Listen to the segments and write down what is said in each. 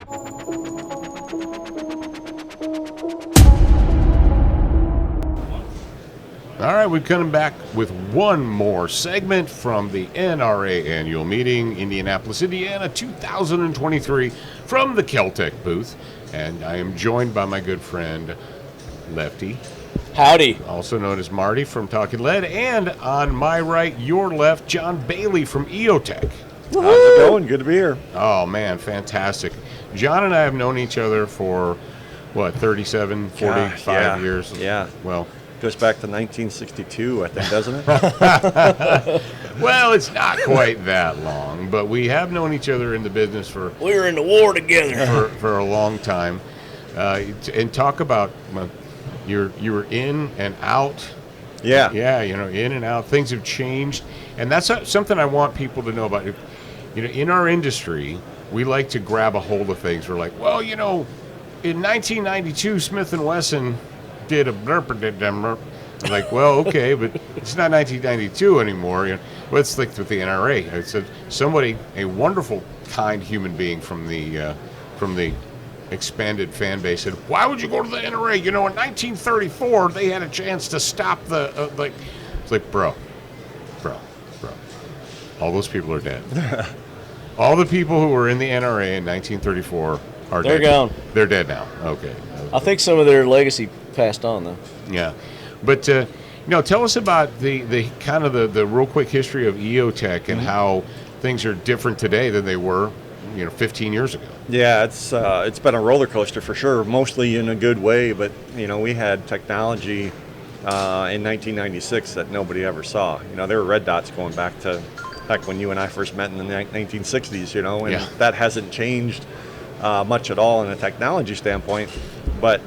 All right, we're coming back with one more segment from the NRA annual meeting, Indianapolis, Indiana, 2023, from the Keltec booth. And I am joined by my good friend, Lefty. Howdy. Also known as Marty from Talking Lead. And on my right, your left, John Bailey from EOTECH. How's it going? Good to be here. Oh, man, fantastic. John and I have known each other for, 37, 45 years? Yeah. Well, goes back to 1962, I think, doesn't it? well, it's not quite that long, but we have known each other in the business for We were in the war together. for a long time. And talk about you were in and out. Yeah. Yeah, in and out. Things have changed, and that's something I want people to know about. In our industry, we like to grab a hold of things. We're like, well, in 1992, Smith & Wesson did a blurp. Like, well, okay, but it's not 1992 anymore. Let's stick with the NRA. I said somebody, a wonderful, kind human being from the expanded fan base said, "Why would you go to the NRA? In 1934 they had a chance to stop the It's like, bro. All those people are dead. All the people who were in the NRA in 1934 are They're dead. gone. They're dead now. Okay. I think some of their legacy passed on, though. Yeah, but tell us about the kind of the real quick history of EOTECH and how things are different today than they were, 15 years ago. Yeah, it's been a roller coaster for sure, mostly in a good way. But we had technology in 1996 that nobody ever saw. There were red dots going back to when you and I first met in the 1960s. And that hasn't changed much at all in a technology standpoint. But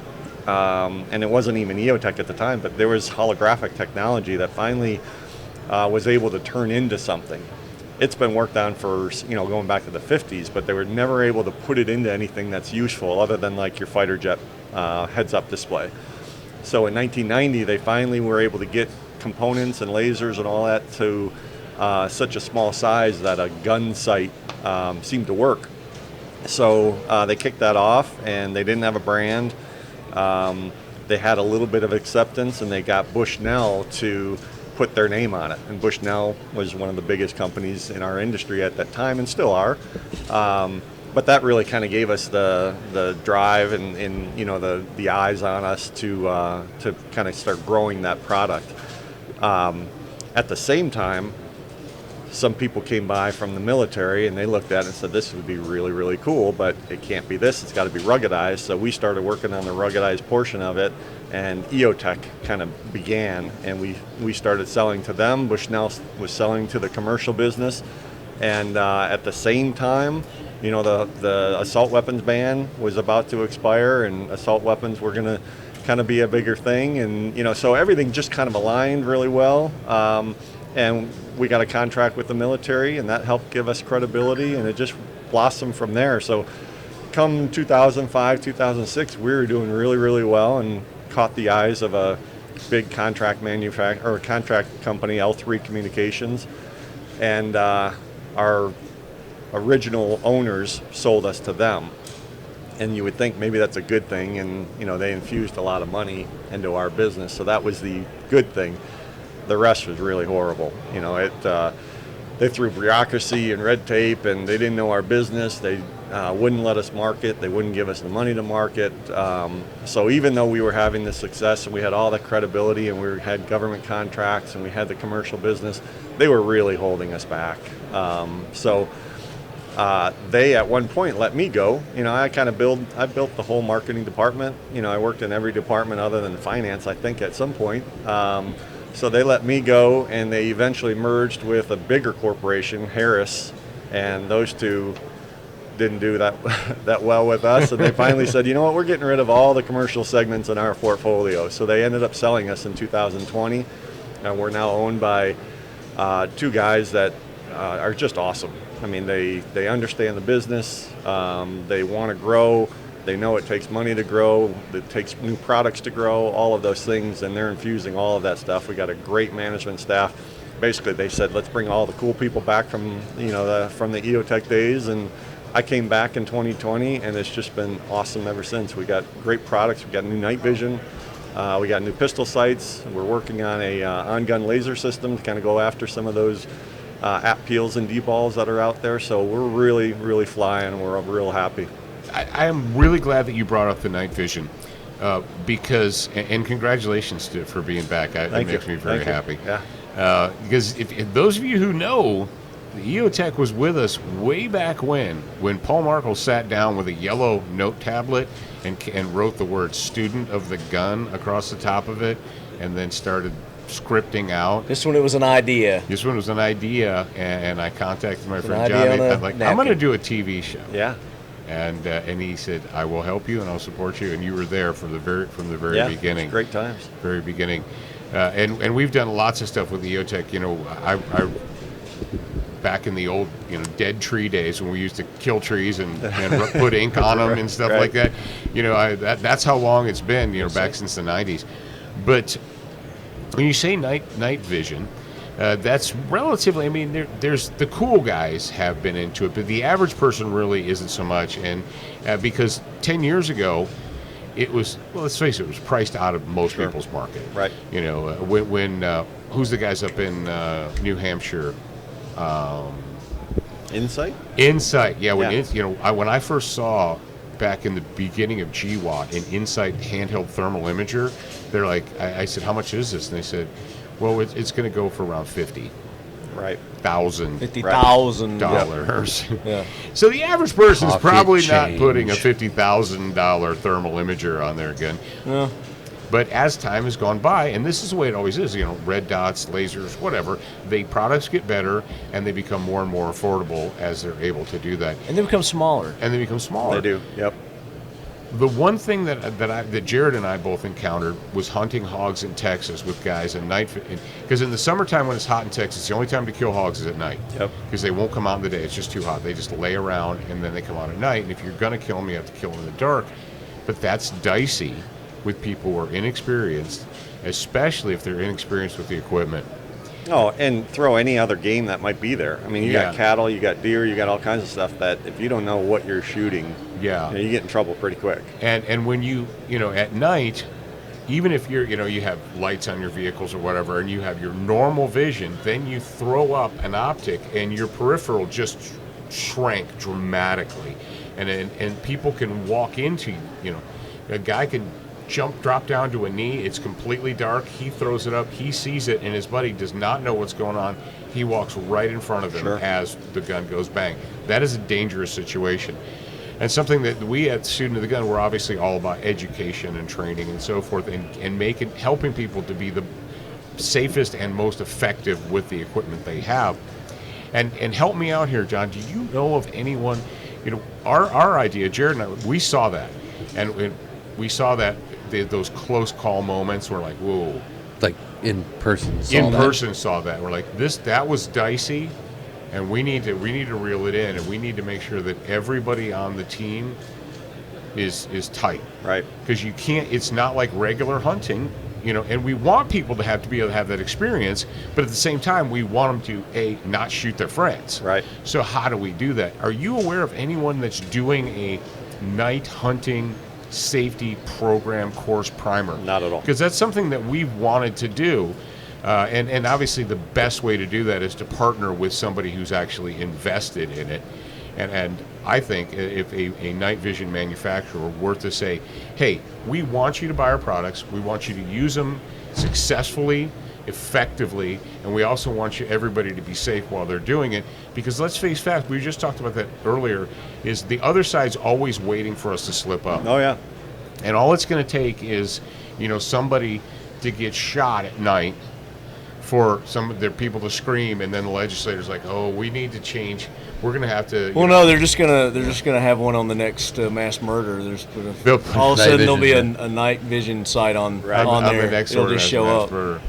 and it wasn't even EOTECH at the time, but there was holographic technology that finally was able to turn into something. It's been worked on for, going back to the 50s, but they were never able to put it into anything that's useful other than like your fighter jet heads-up display. So in 1990, they finally were able to get components and lasers and all that to such a small size that a gun sight seemed to work. So they kicked that off, and they didn't have a brand. They had a little bit of acceptance, and they got Bushnell to put their name on it. And Bushnell was one of the biggest companies in our industry at that time, and still are. But that really kind of gave us the drive and the eyes on us to kind of start growing that product. At the same time, some people came by from the military and they looked at it and said, this would be really, really cool, but it can't be this, it's got to be ruggedized. So we started working on the ruggedized portion of it, and EOTECH kind of began, and we started selling to them. Bushnell was selling to the commercial business, and at the same time, the assault weapons ban was about to expire, and assault weapons were going to kind of be a bigger thing, and so everything just kind of aligned really well. And we got a contract with the military, and that helped give us credibility, and it just blossomed from there. So come 2005, 2006, we were doing really, really well and caught the eyes of a big contract manufacturer or contract company, L3 Communications. And our original owners sold us to them. And you would think maybe that's a good thing, and they infused a lot of money into our business, so that was the good thing. The rest was really horrible. They threw bureaucracy and red tape, and they didn't know our business. They wouldn't let us market. They wouldn't give us the money to market. So even though we were having the success and we had all the credibility and we had government contracts and we had the commercial business, they were really holding us back. They at one point let me go. I built the whole marketing department. I worked in every department other than finance, I think, at some point. So they let me go, and they eventually merged with a bigger corporation, Harris, and those two didn't do that well with us. And they finally said, you know what, we're getting rid of all the commercial segments in our portfolio. So they ended up selling us in 2020, and we're now owned by two guys that are just awesome. I mean, they understand the business. They want to grow. They know it takes money to grow, it takes new products to grow, all of those things, and they're infusing all of that stuff. We got a great management staff. Basically, they said, let's bring all the cool people back from the EOTECH days and I came back in 2020, and it's just been awesome ever since. We got great products. We got new night vision. We got new pistol sights. We're working on a on-gun laser system to kind of go after some of those app peels and D-balls that are out there. So we're really, really flying, and we're real happy. I am really glad that you brought up the night vision because, and congratulations for being back. It makes me very happy. Yeah. Because if those of you who know, the EOTECH was with us way back when Paul Markel sat down with a yellow note tablet and wrote the word "student of the gun" across the top of it, and then started scripting out. This one, it was an idea. This one was an idea, and I contacted my friend idea Johnny. on a I'm like, I'm napkin. going to do a TV show. Yeah. And he said, I will help you and I'll support you. And you were there from the very beginning. It's great times. Very beginning. And we've done lots of stuff with the EOTECH. You know, I back in the old, dead tree days when we used to kill trees and put ink on them and stuff like that. You know, that's how long it's been, back since the 90s. But when you say night vision, that's relatively, I mean, there's the cool guys have been into it, but the average person really isn't so much. And because 10 years ago, it was, well, let's face it, it was priced out of most people's market. Right. You know, when who's the guys up in New Hampshire? Insight? Insight, yeah. When Yeah. when I first saw back in the beginning of GWAT an Insight handheld thermal imager, they're like, I said, how much is this? And they said, well, it's going to go for around $50,000. Right. $50,000. Yeah. So the average person's Pocket probably not change. putting a $50,000 thermal imager on their gun. Yeah. But as time has gone by, and this is the way it always is, red dots, lasers, whatever, the products get better and they become more and more affordable as they're able to do that. And they become smaller. And they become smaller. They do. Yep. The one thing that Jared and I both encountered was hunting hogs in Texas with guys at night. Because in the summertime when it's hot in Texas, the only time to kill hogs is at night. Yep. Because they won't come out in the day. It's just too hot. They just lay around and then they come out at night. And if you're going to kill them, you have to kill them in the dark. But that's dicey with people who are inexperienced, especially if they're inexperienced with the equipment. Oh, and throw any other game that might be there. I mean, you got cattle, you got deer, you got all kinds of stuff that if you don't know what you're shooting, you get in trouble pretty quick. And when you at night, even if you're you have lights on your vehicles or whatever, and you have your normal vision, then you throw up an optic and your peripheral just shrank dramatically, and people can walk into a guy can drop down to a knee, it's completely dark, he throws it up, he sees it, and his buddy does not know what's going on. He walks right in front of him as the gun goes bang. That is a dangerous situation. And something that we at Student of the Gun, we're obviously all about education and training and so forth, and helping people to be the safest and most effective with the equipment they have. And help me out here, John, do you know of anyone, our idea, Jared and I, we saw that. And we saw that those close call moments were like, whoa. Like in person. Saw that. We're like, that was dicey, and we need to reel it in, and we need to make sure that everybody on the team is tight. Right. Because you can't. It's not like regular hunting, And we want people to be able to have that experience, but at the same time, we want them to not shoot their friends. Right. So how do we do that? Are you aware of anyone that's doing a night hunting safety program course primer? Not at all. Because that's something that we've wanted to do, and obviously the best way to do that is to partner with somebody who's actually invested in it. And I think if a night vision manufacturer were to say, hey, we want you to buy our products, we want you to use them successfully, effectively, and we also want everybody to be safe while they're doing it, because let's face facts, we just talked about that earlier, is the other side's always waiting for us to slip up. Oh, yeah. And all it's going to take is, somebody to get shot at night for some of their people to scream, and then the legislators like, oh, we need to change. We're going to have to. Well, no, they're just gonna have one on the next mass murder. All of a sudden there'll be a night vision sight on there. The next It'll just show up. Do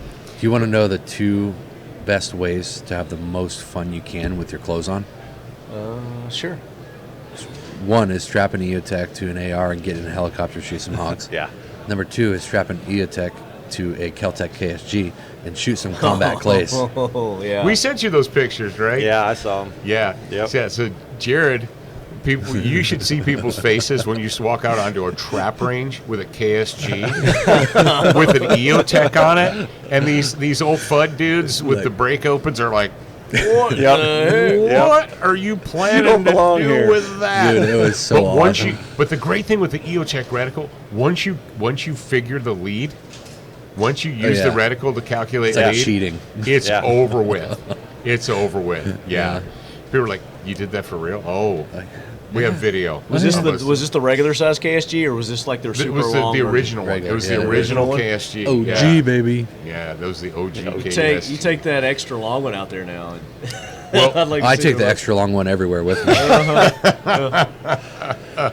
you want to know the two best ways to have the most fun you can with your clothes on? Sure. One is strap an EOTECH to an AR and get in a helicopter, shoot some hogs. Yeah. Number two is strap an EOTECH to a Kel-Tec KSG and shoot some combat clays. Oh, yeah. We sent you those pictures, right? Yeah, I saw them. Yeah. Yep. Yeah. So Jared People, you should see people's faces when you just walk out onto a trap range with a KSG with an EOTECH on it, and these old FUD dudes with the brake opens are like, what? What are you planning to do here with that? Dude, it was so awesome. But the great thing with the EOTECH reticle, once you figure the lead, once you use the reticle to calculate lead, cheating. It's over with. It's over with. Yeah. People are like, you did that for real? Oh, we have video. Was this the regular size KSG, or was this like their super long? It was the original one. It was the original KSG. OG, baby. Yeah, those are the OG KSG. You take that extra long one out there now. Well, I take the extra long one everywhere with me.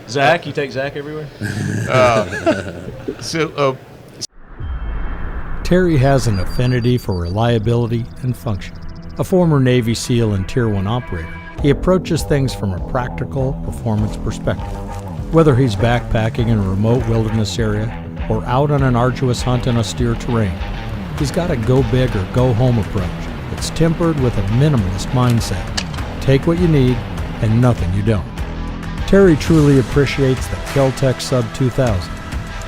Zach, you take Zach everywhere? Terry has an affinity for reliability and function. A former Navy SEAL and Tier 1 operator, he approaches things from a practical performance perspective. Whether he's backpacking in a remote wilderness area or out on an arduous hunt in austere terrain, he's got a go big or go home approach that's tempered with a minimalist mindset. Take what you need and nothing you don't. Terry truly appreciates the EOTECH Sub 2000.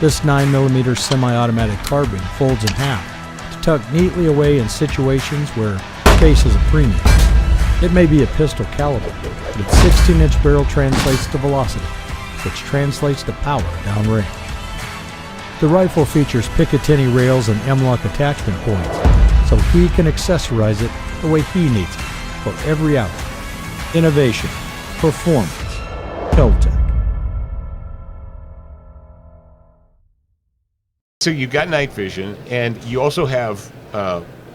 This 9mm semi-automatic carbine folds in half to tuck neatly away in situations where space is a premium. It may be a pistol caliber, but its 16-inch barrel translates to velocity, which translates to power downrange. The rifle features Picatinny rails and M-LOK attachment points, so he can accessorize it the way he needs it for every outing. Innovation, performance, EOTECH. So you've got night vision, and you also have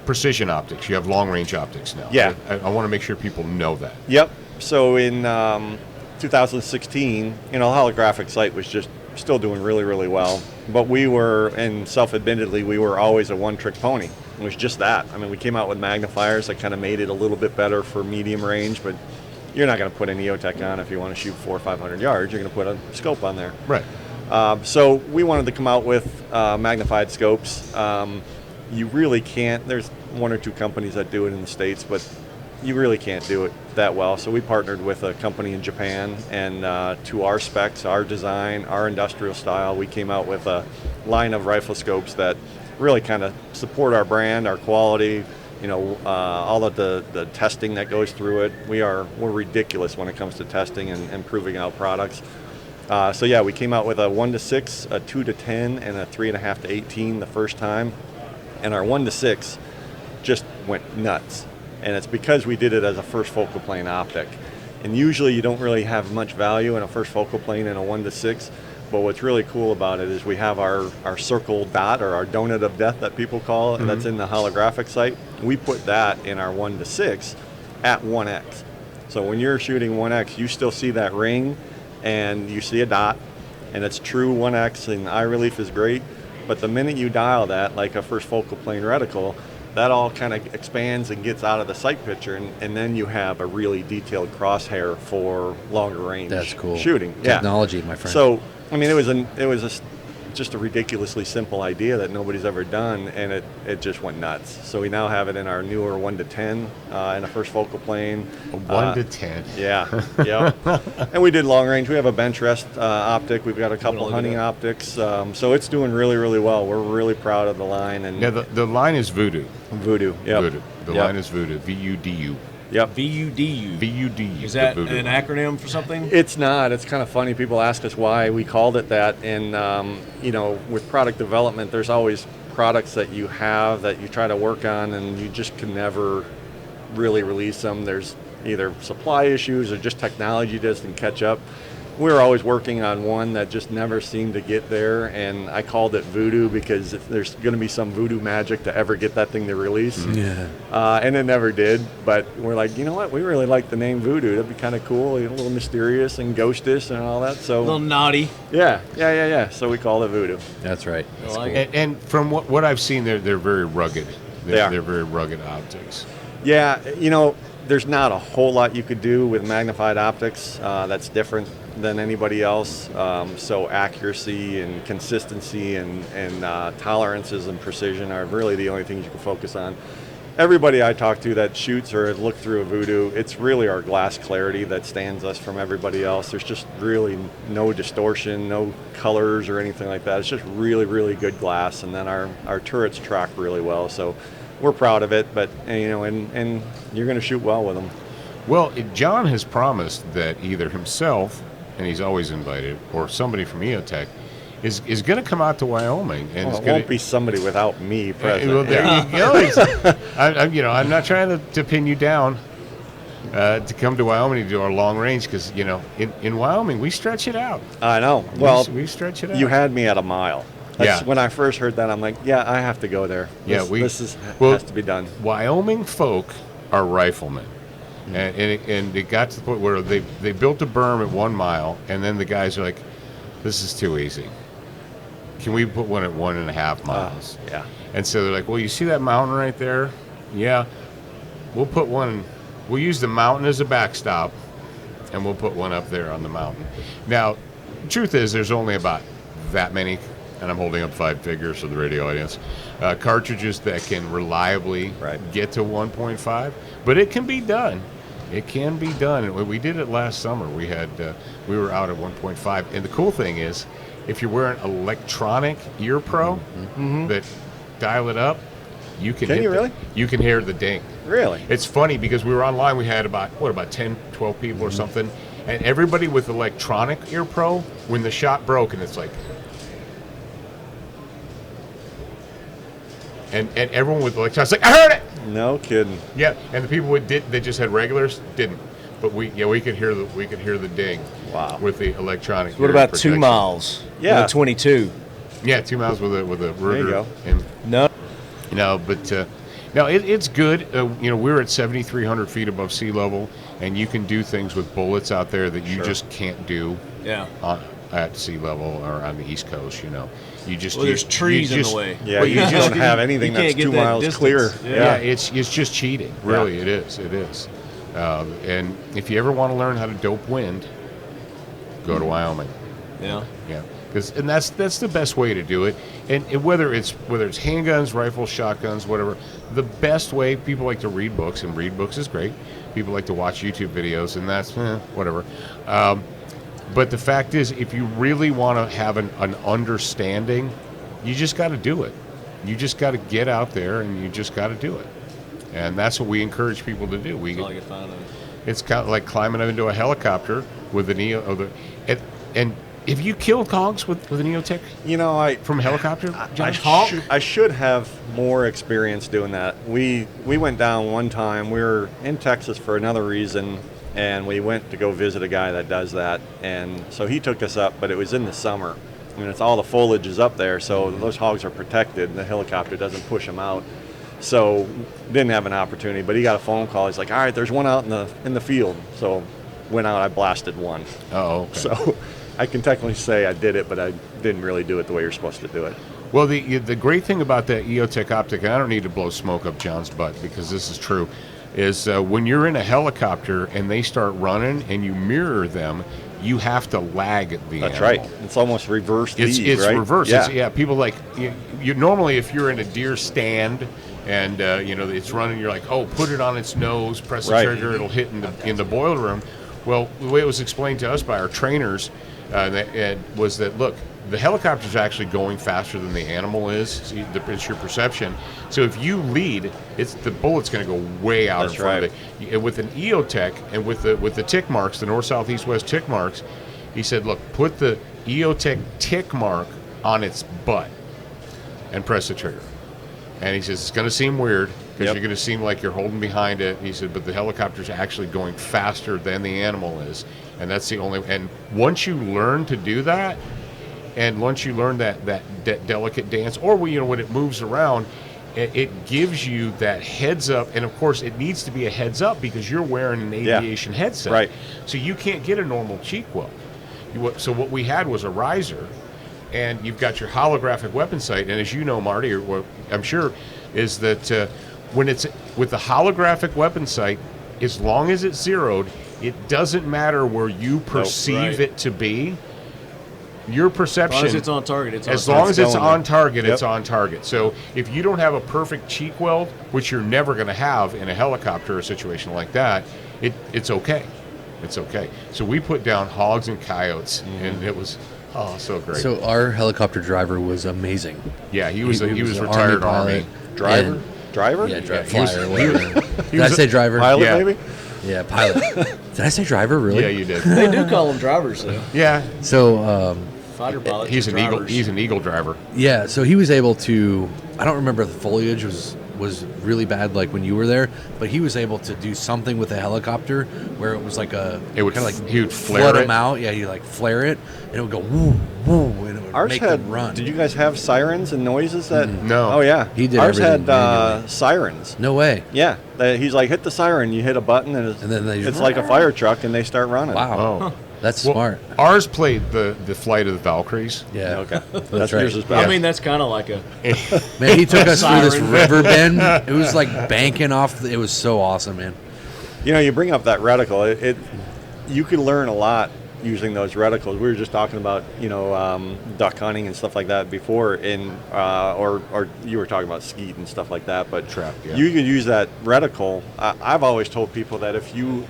precision optics. You have long-range optics now. Yeah. I want to make sure people know that. Yep. So in 2016, holographic sight was just still doing really, really well. But we were, and self-admittedly, we were always a one-trick pony. It was just that. I mean, we came out with magnifiers that kind of made it a little bit better for medium range, but you're not going to put an EOTECH on if you want to shoot 400 or 500 yards. You're going to put a scope on there. Right. So we wanted to come out with magnified scopes. You really can't, there's one or two companies that do it in the States, but you really can't do it that well. So we partnered with a company in Japan, and to our specs, our design, our industrial style, we came out with a line of rifle scopes that really kind of support our brand, our quality, all of the testing that goes through it. We're ridiculous when it comes to testing and proving out products. We came out with a 1-6, a 2-10, and a 3.5-18 the first time. And our 1-6 just went nuts. And it's because we did it as a first focal plane optic. And usually you don't really have much value in a first focal plane in a 1-6. But what's really cool about it is we have our circle dot, or our donut of death that people call it, and that's in the holographic sight. We put that in our 1-6 at 1x. So when you're shooting 1x, you still see that ring, and you see a dot, and it's true 1x, and eye relief is great. But the minute you dial that, like a first focal plane reticle, that all kind of expands and gets out of the sight picture, and then you have a really detailed crosshair for longer range shooting. Technology, my friend. So, I mean, it was just a ridiculously simple idea that nobody's ever done, and it just went nuts. So we now have it in our newer 1-10 in a first focal plane. 1-10. Yeah, yeah. And we did long range. We have a bench rest optic. We've got a couple hunting optics. So it's doing really, really well. We're really proud of the line. And the line is Vudu. Vudu, yeah. Vudu. The line is Vudu. VUDU. Yep. VUDU. VUDU. Is that an acronym for something? It's not. It's kind of funny. People ask us why we called it that. And, with product development, there's always products that you have that you try to work on, and you just can never really release them. There's either supply issues or just technology doesn't catch up. We were always working on one that just never seemed to get there, and I called it Vudu because there's going to be some voodoo magic to ever get that thing to release. Yeah. And it never did, but we're like, you know what? We really like the name Vudu. That'd be kind of cool, a little mysterious and ghostish and all that. So a little naughty. Yeah. So we called it Vudu. That's right. That's cool. And from what I've seen, they're very rugged. They're very rugged optics. Yeah, there's not a whole lot you could do with magnified optics that's different than anybody else. So accuracy and consistency and tolerances and precision are really the only things you can focus on. everybody I talk to that shoots or has looked through a Vudu, it's really our glass clarity that stands us from everybody else. There's just really no distortion, no colors or anything like that. It's just really, really good glass, and then our turrets track really well. So we're proud of it, but and you're going to shoot well with them. Well, John has promised that either himself, and he's always invited, or somebody from EOTECH is going to come out to Wyoming, and Well, it won't be somebody without me present. Well, there you go. I'm not trying to pin you down to come to Wyoming to do our long range, because in Wyoming we stretch it out. I know. Well, we stretch it out. You had me at a mile. When I first heard that, I'm like, yeah, I have to go there. This has to be done. Wyoming folk are riflemen. And it got to the point where they built a berm at 1 mile, and then the guys are like, this is too easy. Can we put one at 1.5 miles? Yeah. And so they're like, well, you see that mountain right there? Yeah. We'll put one. We'll use the mountain as a backstop, and we'll put one up there on the mountain. Now, the truth is, there's only about that many, and I'm holding up 5 figures for the radio audience, cartridges that can reliably get to 1.5, but it can be done. It can be done. And we did it last summer. We were out at 1.5, and the cool thing is, if you're wearing electronic ear pro that dial it up, you can you can hear the ding. Really? It's funny because we were online. We had about 10, 12 people or something, and everybody with electronic ear pro, when the shot broke, and it's like, and everyone with electronics like, I heard it. No kidding. Yeah, and the people that just had regulars didn't. But we could hear the ding. Wow. With the electronic. What about 2 miles? Yeah. With a 22. Yeah, 2 miles with a Ruger. There you go. No, but it's good. We're at 7,300 feet above sea level, and you can do things with bullets out there that you just can't do. Yeah. At sea level or on the East Coast, you just there's trees in the way. Yeah, you just don't have anything that's 2 miles clear. Yeah, it's just cheating. Really, it is. And if you ever want to learn how to dope wind, go to Wyoming. Yeah. And that's the best way to do it. And whether it's handguns, rifles, shotguns, whatever, the best way, people like to read books, and read books is great. People like to watch YouTube videos, and that's whatever. But the fact is, if you really want to have an understanding, you just got to do it. You just got to get out there, and you just got to do it. And that's what we encourage people to do. It's kind of like climbing into a helicopter with an and have you killed hogs with an EOTECH? From a helicopter, John? I should have more experience doing that. We went down one time. We were in Texas for another reason, and we went to go visit a guy that does that. And so he took us up, but it was in the summer. It's all the foliage is up there, so those hogs are protected, and the helicopter doesn't push them out. So didn't have an opportunity, but he got a phone call. He's like, all right, there's one out in the field. So went out, I blasted one. Oh, okay. So I can technically say I did it, but I didn't really do it the way you're supposed to do it. Well, the great thing about that EOTECH optic, and I don't need to blow smoke up John's butt because this is true, is when you're in a helicopter and they start running and you mirror them, you have to lag the That's animal. right. It's almost reverse It's right? reverse. Yeah. People like you normally, if you're in a deer stand and it's running, you're like, oh, put it on its nose, press the trigger, it'll hit in the boiler room. Well, the way it was explained to us by our trainers was that, look, the helicopter's actually going faster than the animal is. It's your perception. So if you lead, the bullet's going to go way out in front of it. And with an EOTECH and with the tick marks, the north, south, east, west tick marks, he said, look, put the EOTECH tick mark on its butt and press the trigger. And he says, it's going to seem weird because you're going to seem like you're holding behind it. He said, but the helicopter's actually going faster than the animal is. And that's the only, and once you learn to do that, and once you learn that delicate dance, or when it moves around, it gives you that heads up. And of course, it needs to be a heads up because you're wearing an aviation headset. Right. So you can't get a normal cheek weld. So what we had was a riser, and you've got your holographic weapon sight. And as you know, Marty, or I'm sure, is that when it's with the holographic weapon sight, as long as it's zeroed, it doesn't matter where you perceive it to be. your perception. As long as it's on target, it's on target. As long as it's on target, Yep. it's on target. So if you don't have a perfect cheek weld, which you're never going to have in a helicopter or a situation like that, it's okay. It's okay. So we put down hogs and coyotes, and it was so great. So our helicopter driver was amazing. Yeah, he was an retired Army. Driver? Driver? Yeah, he was- flyer. he was- whatever. he Did I was say driver? Pilot, Yeah. maybe? Yeah, pilot. Did I say driver? Really? Yeah, you did. They do call them drivers, though. Yeah, So Fighter pilots. he's are an eagle. drivers. He's an eagle driver. yeah, so he was able to. I don't remember if the foliage was really bad like when you were there, but he was able to do something with the helicopter where it was like It would kind of like he would flare flood it. him out. Yeah, you like flare it, and it would go woo woo, and it would Ours make had. them run. Did you guys have sirens and noises that? No. Oh yeah. He did Ours everything had manually. sirens. No way. Yeah. He's like, hit the siren. You hit a button, and then they it's like a fire truck, and they start running. Wow, Oh. that's Well, smart. Ours played the Flight of the Valkyries. Yeah, Okay. that's right. yours is better. I mean, that's kind of like a. Man, he took us through this Siren. river bend. It was like banking off. It was so awesome, man. You know, you bring up that reticle. You can learn a lot using those reticles. We were just talking about, duck hunting and stuff like that before, or you were talking about skeet and stuff like that. But Trap, yeah. you could use that reticle. I've always told people that if you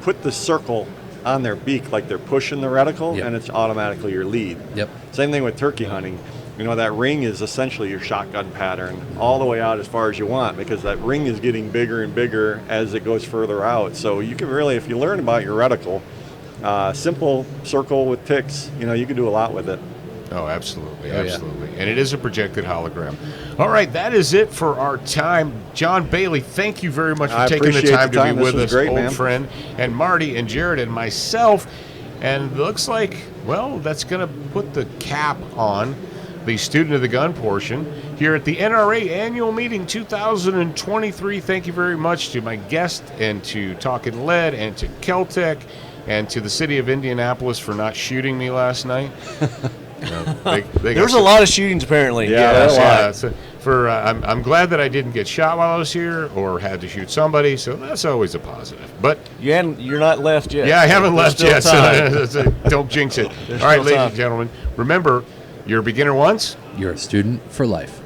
put the circle on their beak like they're pushing the reticle, Yep. and it's automatically your lead. Yep. Same thing with turkey hunting. That ring is essentially your shotgun pattern all the way out as far as you want, because that ring is getting bigger and bigger as it goes further out. So you can really, if you learn about your reticle, simple circle with ticks, you can do a lot with it. Oh, absolutely, Oh, yeah. absolutely. And it is a projected hologram. All right, that is it for our time. John Bailey, thank you very much for I taking the appreciate time the time. to be This with was us, great, old man. friend. And Marty and Jared and myself. And it looks like, well, that's going to put the cap on the Student of the Gun portion here at the NRA Annual Meeting 2023. Thank you very much to my guest and to Talkin' Lead and to Keltec and to the city of Indianapolis for not shooting me last night. They There's a lot of shootings apparently. Yeah, Yes, a lot. yeah. So I'm glad that I didn't get shot while I was here or had to shoot somebody, so that's always a positive. But You're not left yet. yeah, I haven't There's left still yet, time. so don't jinx it. There's All right, still ladies time. and gentlemen, remember, you're a beginner once. You're a student for life.